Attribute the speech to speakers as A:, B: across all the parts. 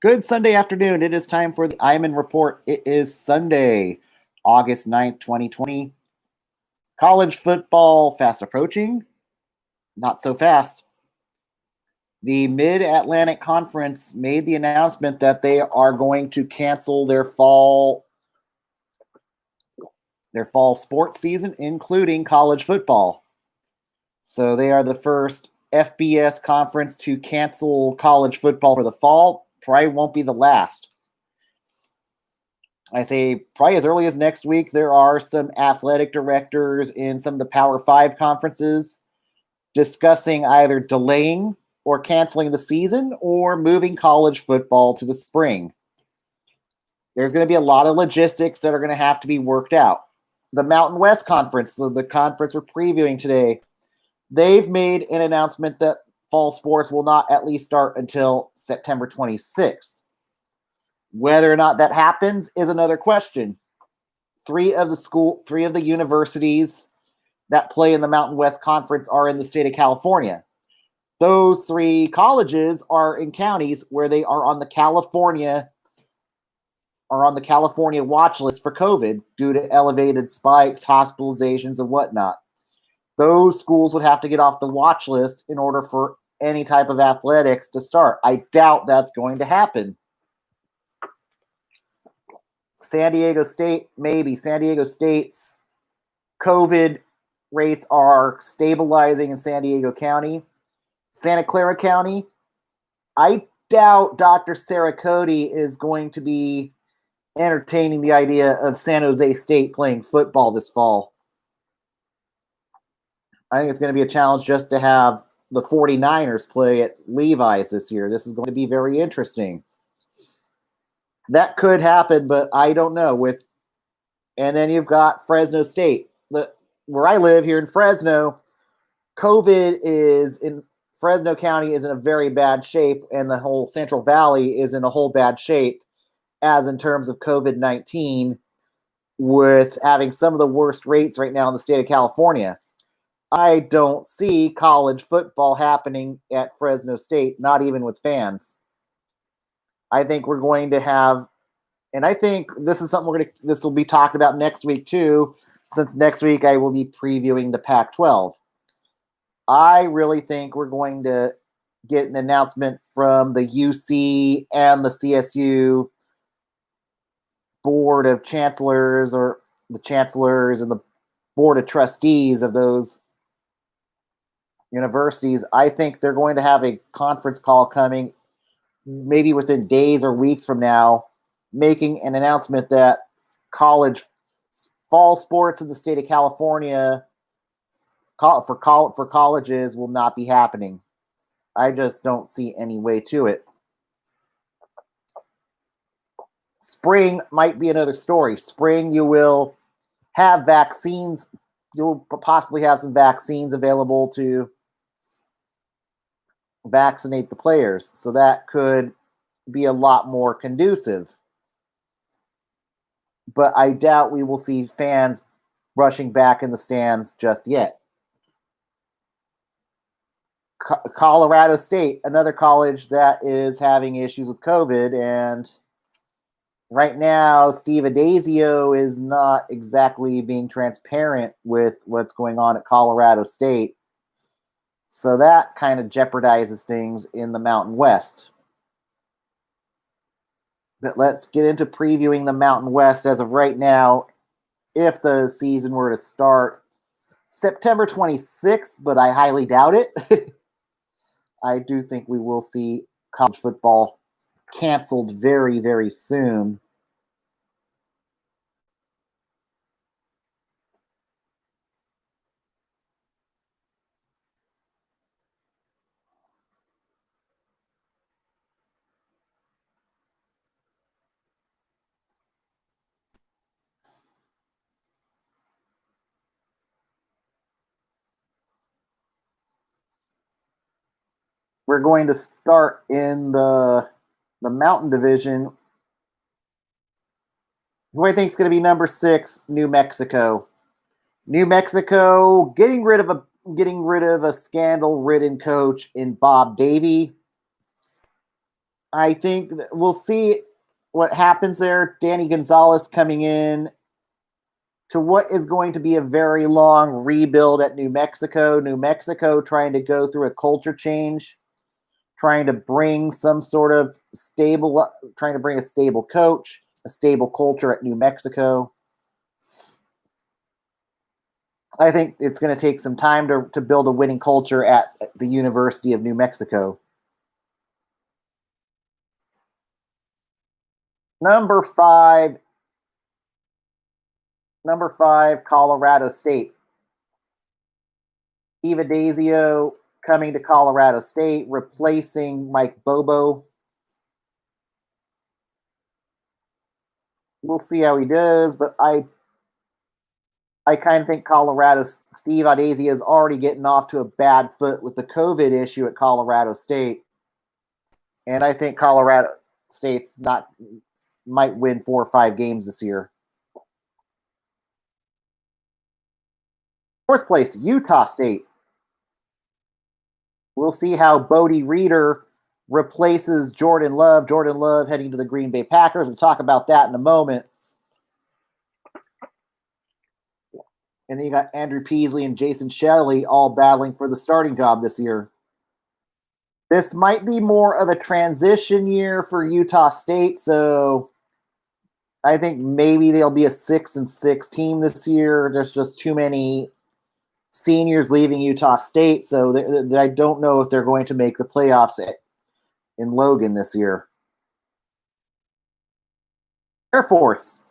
A: Good Sunday afternoon. It is time for the Iman Report. It is Sunday, August 9th, 2020. College football fast approaching. Not so fast. The Mid-Atlantic Conference made the announcement that they are going to cancel their fall sports season, including college football. So they are the first FBS conference to cancel college football for the fall. Probably won't be the last. I say probably as early as next week, there are some athletic directors in some of the Power 5 conferences discussing either delaying or canceling the season or moving college football to the spring. There's going to be a lot of logistics that are going to have to be worked out. The Mountain West Conference, so the conference we're previewing today, they've made an announcement that fall sports will not at least start until September 26th. Whether or not that happens is another question. Three of the universities that play in the Mountain West Conference are in the state of California. Those three colleges are in counties where they are on the California watch list for COVID due to elevated spikes, hospitalizations, and whatnot. Those schools would have to get off the watch list in order for any type of athletics to start. I doubt that's going to happen. San Diego State, maybe. San Diego State's COVID rates are stabilizing in San Diego County. Santa Clara County, I doubt Dr. Sarah Cody is going to be entertaining the idea of San Jose State playing football this fall. I think it's going to be a challenge just to have the 49ers play at Levi's this year. This is going to be very interesting. That could happen, but I don't know. And then you've got Fresno State. Where I live here in Fresno, Fresno County is in a very bad shape, and the whole Central Valley is in a whole bad shape, as in terms of COVID-19, with having some of the worst rates right now in the state of California. I don't see college football happening at Fresno State, not even with fans. I think we're going to have, and I think this is something this will be talked about next week too, since next week I will be previewing the Pac-12. I really think we're going to get an announcement from the UC and the CSU board of chancellors, or the chancellors and the board of trustees of those universities. I think they're going to have a conference call coming maybe within days or weeks from now, making an announcement that college fall sports in the state of California for colleges will not be happening. I just don't see any way to it. Spring might be another story. Spring, you will have vaccines. You'll possibly have some vaccines available to vaccinate the players. So that could be a lot more conducive. But I doubt we will see fans rushing back in the stands just yet. Colorado State, another college that is having issues with COVID, and right now Steve Adazio is not exactly being transparent with what's going on at Colorado State. So that kind of jeopardizes things in the Mountain West. But let's get into previewing the Mountain West as of right now. If the season were to start September 26th, but I highly doubt it. I do think we will see college football canceled very, very soon. We're going to start in the Mountain Division. Who I think is going to be number 6, New Mexico. New Mexico getting rid of a scandal-ridden coach in Bob Davie. I think we'll see what happens there. Danny Gonzalez coming in to what is going to be a very long rebuild at New Mexico. New Mexico trying to go through a culture change, trying to bring some sort of trying to bring a stable coach, a stable culture at New Mexico. I think it's going to take some time to build a winning culture at the University of New Mexico. Number five, Colorado State. Eva Dazio coming to Colorado State, replacing Mike Bobo. We'll see how he does, but I kind of think Steve Addazio is already getting off to a bad foot with the COVID issue at Colorado State. And I think Colorado State's might win 4 or 5 games this year. Fourth place, Utah State. We'll see how Bodie Reeder replaces Jordan Love. Jordan Love heading to the Green Bay Packers. We'll talk about that in a moment. And then you got Andrew Peasley and Jason Shelley all battling for the starting job this year. This might be more of a transition year for Utah State, so I think maybe they'll be a 6-6 team this year. There's just too many seniors leaving Utah State, so I don't know if they're going to make the playoffs in Logan this year. Air Force.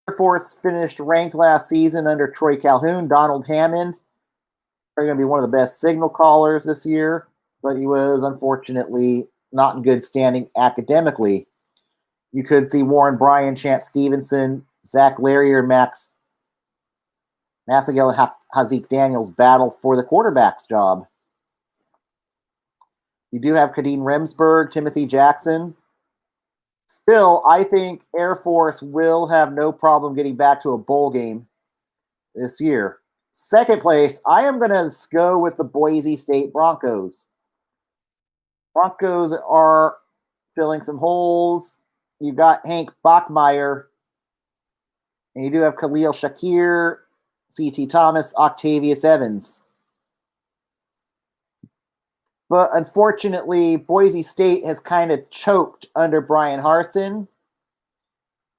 A: Air Force finished ranked last season under Troy Calhoun. Donald Hammond, they're going to be one of the best signal callers this year, but he was unfortunately not in good standing academically. You could see Warren Bryan, Chance Stevenson, Zach Larrier, Massigel, and Hazik Daniels battle for the quarterback's job. You do have Kadeem Remsburg, Timothy Jackson. Still, I think Air Force will have no problem getting back to a bowl game this year. Second place, I am going to go with the Boise State Broncos. Broncos are filling some holes. You've got Hank Bachmeier, and you do have Khalil Shakir, C.T. Thomas, Octavius Evans. But unfortunately, Boise State has kind of choked under Brian Harsin.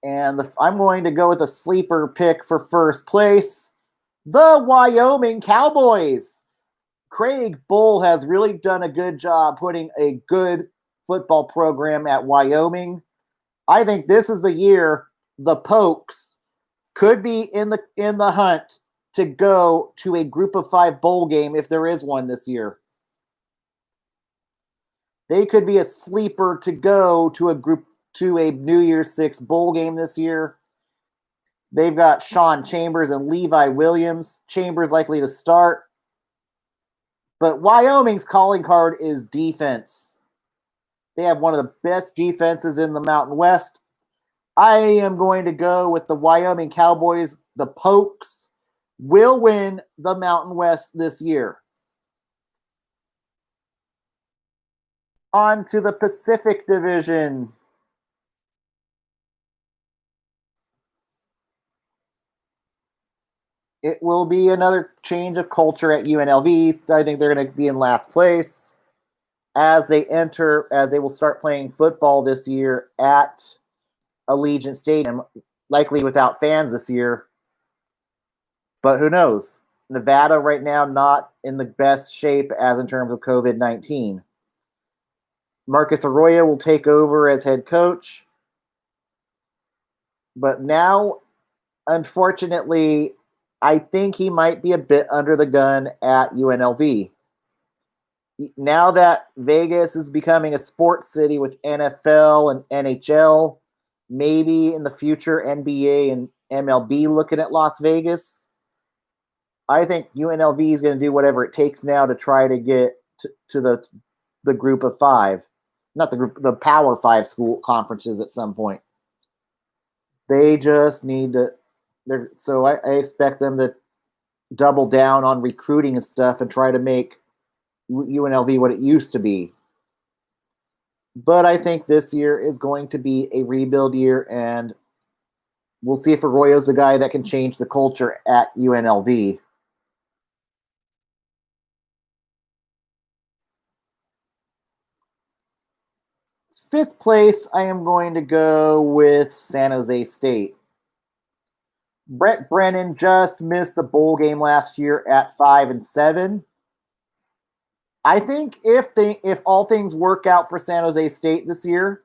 A: And I'm going to go with a sleeper pick for first place, the Wyoming Cowboys. Craig Bull has really done a good job putting a good football program at Wyoming. I think this is the year the Pokes could be in the hunt to go to a Group of 5 bowl game if there is one this year. They could be a sleeper to go to a New Year's 6 bowl game this year. They've got Sean Chambers and Levi Williams. Chambers likely to start. But Wyoming's calling card is defense. They have one of the best defenses in the Mountain West. I am going to go with the Wyoming Cowboys. The Pokes will win the Mountain West this year. On to the Pacific Division. It will be another change of culture at UNLV. I think they're going to be in last place as they will start playing football this year at Allegiant Stadium, likely without fans this year. But who knows? Nevada right now not in the best shape as in terms of COVID-19. Marcus Arroyo will take over as head coach. But now, unfortunately, I think he might be a bit under the gun at UNLV. Now that Vegas is becoming a sports city with NFL and NHL, maybe in the future NBA and MLB looking at Las Vegas, I think UNLV is going to do whatever it takes now to try to get to the Group of 5. Not the Power 5 school conferences at some point. They just need to. So I expect them to double down on recruiting and stuff and try to make UNLV what it used to be. But I think this year is going to be a rebuild year, and we'll see if Arroyo's the guy that can change the culture at UNLV. Fifth place, I am going to go with San Jose State. Brett Brennan just missed the bowl game last year at 5-7. I think if all things work out for San Jose State this year,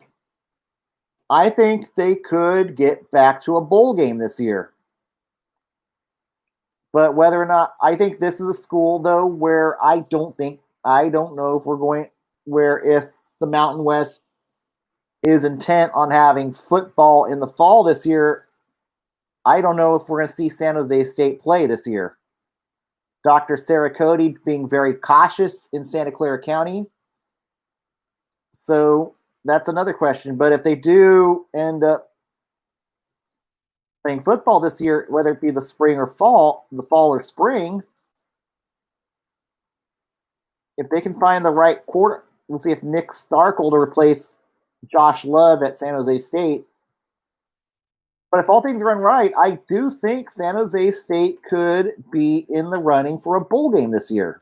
A: I think they could get back to a bowl game this year. But whether or not, I think this is a school though where I don't know if we're going where if the Mountain West is intent on having football in the fall this year, I don't know if we're going to see San Jose State play this year. Dr. Sarah Cody being very cautious in Santa Clara County. So that's another question. But if they do end up playing football this year, whether it be the spring or fall, the fall or spring, if they can find the right quarter, we'll see if Nick Starkel to replace Josh Love at San Jose State. But if all things run right, I do think San Jose State could be in the running for a bowl game this year.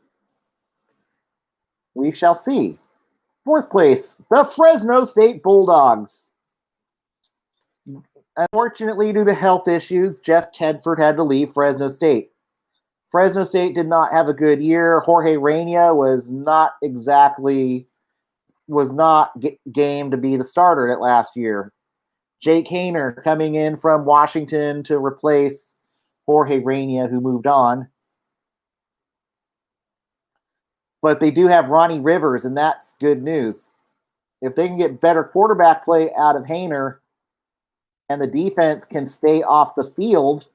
A: We shall see. Fourth place, the Fresno State Bulldogs. Unfortunately, due to health issues, Jeff Tedford had to leave Fresno State. Fresno State did not have a good year. Jorge Reina was not game to be the starter at last year. Jake Hayner coming in from Washington to replace Jorge Reina, who moved on. But they do have Ronnie Rivers, and that's good news. If they can get better quarterback play out of Hayner and the defense can stay off the field,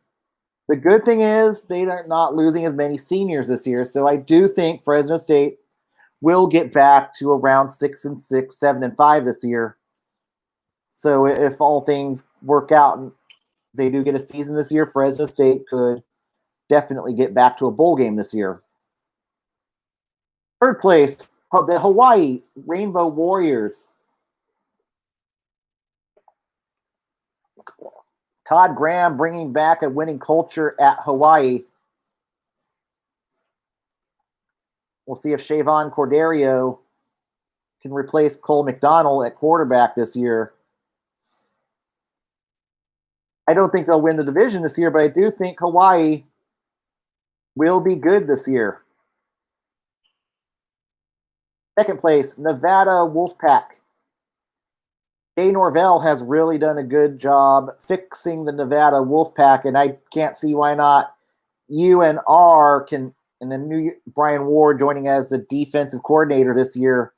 A: the good thing is they are not losing as many seniors this year. So I do think Fresno State will get back to around 6-6, 7-5 this year. So if all things work out and they do get a season this year, Fresno State could definitely get back to a bowl game this year. Third place, the Hawaii Rainbow Warriors. Todd Graham bringing back a winning culture at Hawaii. We'll see if Shavon Corderio can replace Cole McDonald at quarterback this year. I don't think they'll win the division this year, but I do think Hawaii will be good this year. Second place, Nevada Wolfpack. Jay Norvell has really done a good job fixing the Nevada Wolfpack, and I can't see why not. UNR can, and then new Brian Ward joining as the defensive coordinator this year.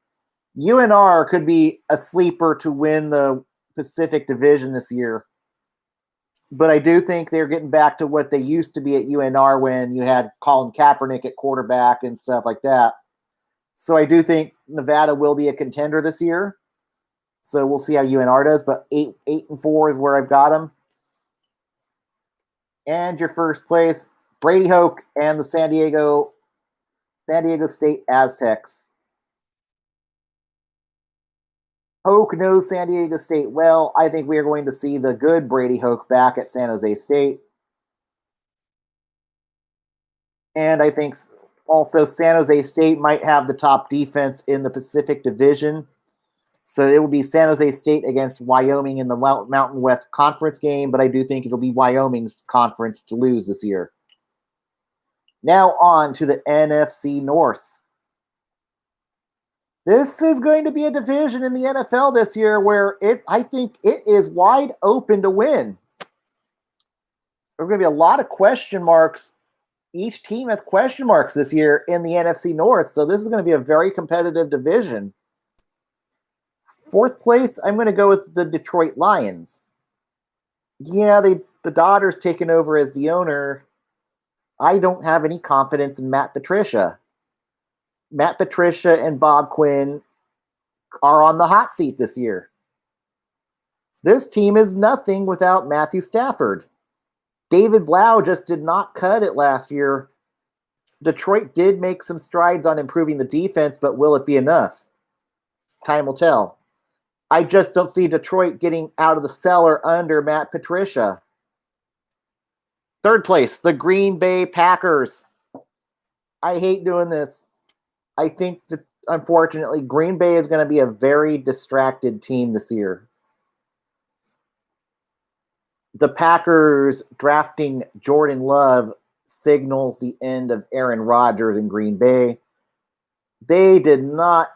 A: UNR could be a sleeper to win the Pacific Division this year. But I do think they're getting back to what they used to be at UNR when you had Colin Kaepernick at quarterback and stuff like that. So I do think Nevada will be a contender this year. So we'll see how UNR does. But 8-4 is where I've got them. And your first place, Brady Hoke and the San Diego State Aztecs. Hoke knows San Diego State well. I think we are going to see the good Brady Hoke back at San Jose State. And I think also San Jose State might have the top defense in the Pacific Division. So it will be San Jose State against Wyoming in the Mountain West Conference game, but I do think it'll be Wyoming's conference to lose this year. Now on to the NFC North. This is going to be a division in the NFL this year where I think it is wide open to win. There's going to be a lot of question marks. Each team has question marks this year in the NFC North, so this is going to be a very competitive division. Fourth place, I'm going to go with the Detroit Lions. Yeah, the daughter's taken over as the owner. I don't have any confidence in Matt Patricia. Matt Patricia and Bob Quinn are on the hot seat this year. This team is nothing without Matthew Stafford. David Blau just did not cut it last year. Detroit did make some strides on improving the defense, but will it be enough? Time will tell. I just don't see Detroit getting out of the cellar under Matt Patricia. Third place, the Green Bay Packers. I hate doing this. I think that, unfortunately, Green Bay is going to be a very distracted team this year. The Packers drafting Jordan Love signals the end of Aaron Rodgers in Green Bay. They did not.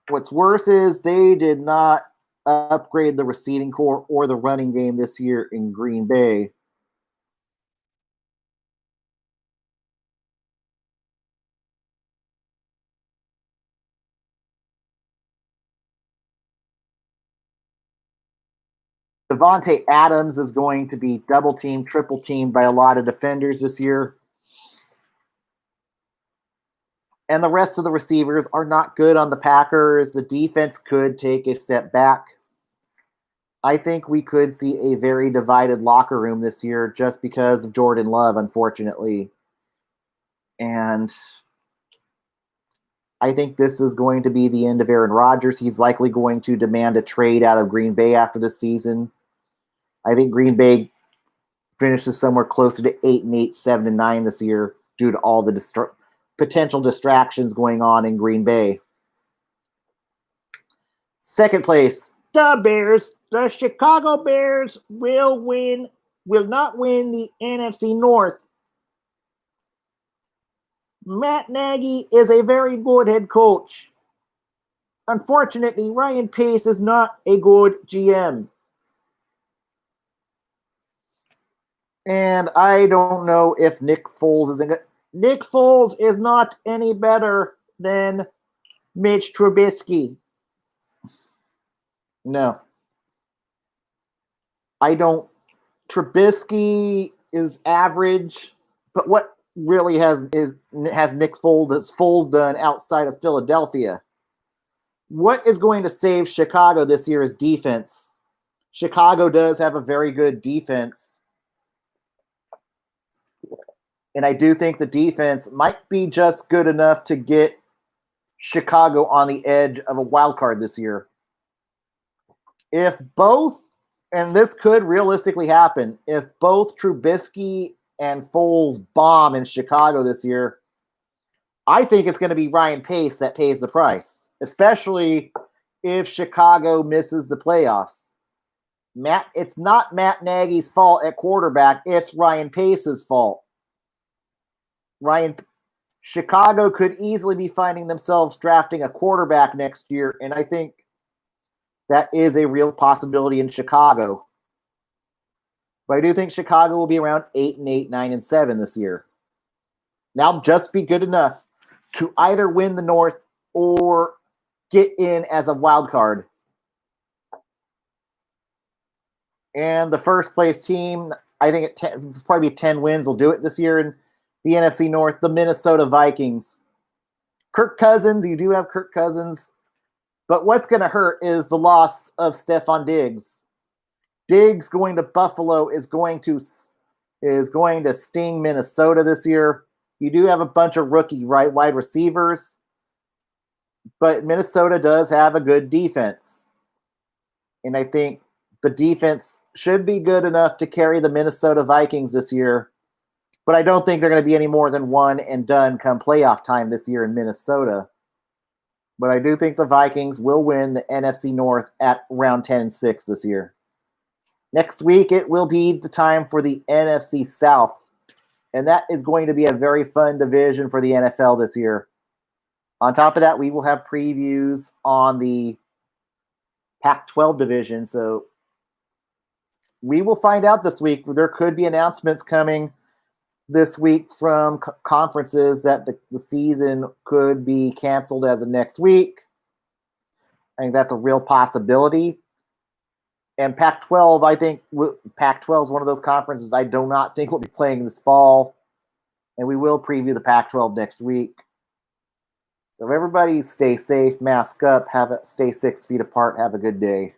A: What's worse is they did not upgrade the receiving core or the running game this year in Green Bay. Devontae Adams is going to be double teamed, triple teamed by a lot of defenders this year. And the rest of the receivers are not good on the Packers. The defense could take a step back. I think we could see a very divided locker room this year just because of Jordan Love, unfortunately. And I think this is going to be the end of Aaron Rodgers. He's likely going to demand a trade out of Green Bay after this season. I think Green Bay finishes somewhere closer to 8-8, 7-9 this year due to all the potential distractions going on in Green Bay. Second place, the Bears. The Chicago Bears will not win the NFC North. Matt Nagy is a very good head coach. Unfortunately, Ryan Pace is not a good GM. And I don't know if Nick Foles is good. Nick Foles is not any better than Mitch Trubisky. No. I don't. Trubisky is average, but what really has Nick Foles done outside of Philadelphia? What is going to save Chicago this year is defense. Chicago does have a very good defense. And I do think the defense might be just good enough to get Chicago on the edge of a wild card this year. If both, and this could realistically happen, if both Trubisky and Foles bomb in Chicago this year, I think it's going to be Ryan Pace that pays the price, especially if Chicago misses the playoffs. It's not Matt Nagy's fault at quarterback. It's Ryan Pace's fault. Chicago could easily be finding themselves drafting a quarterback next year, and I think that is a real possibility in Chicago. But I do think Chicago will be around 8-8, 9-7 this year. Now just be good enough to either win the North or get in as a wild card. And the first place team, I think it'll probably be 10 wins will do it this year in the NFC North, the Minnesota Vikings. Kirk Cousins, you do have Kirk Cousins, but what's going to hurt is the loss of Stephon Diggs. Diggs going to Buffalo is going to sting Minnesota this year. You do have a bunch of rookie wide receivers, but Minnesota does have a good defense. And I think the defense should be good enough to carry the Minnesota Vikings this year. But I don't think they're going to be any more than one and done come playoff time this year in Minnesota. But I do think the Vikings will win the NFC North at round 10-6 this year. Next week, it will be the time for the NFC South. And that is going to be a very fun division for the NFL this year. On top of that, we will have previews on the Pac-12 division. So we will find out this week. There could be announcements coming this week from conferences that the season could be canceled as of next week. I think that's a real possibility. And Pac-12, I think Pac-12 is one of those conferences I do not think will be playing this fall. And we will preview the Pac-12 next week. So everybody stay safe, mask up, stay 6 feet apart, have a good day.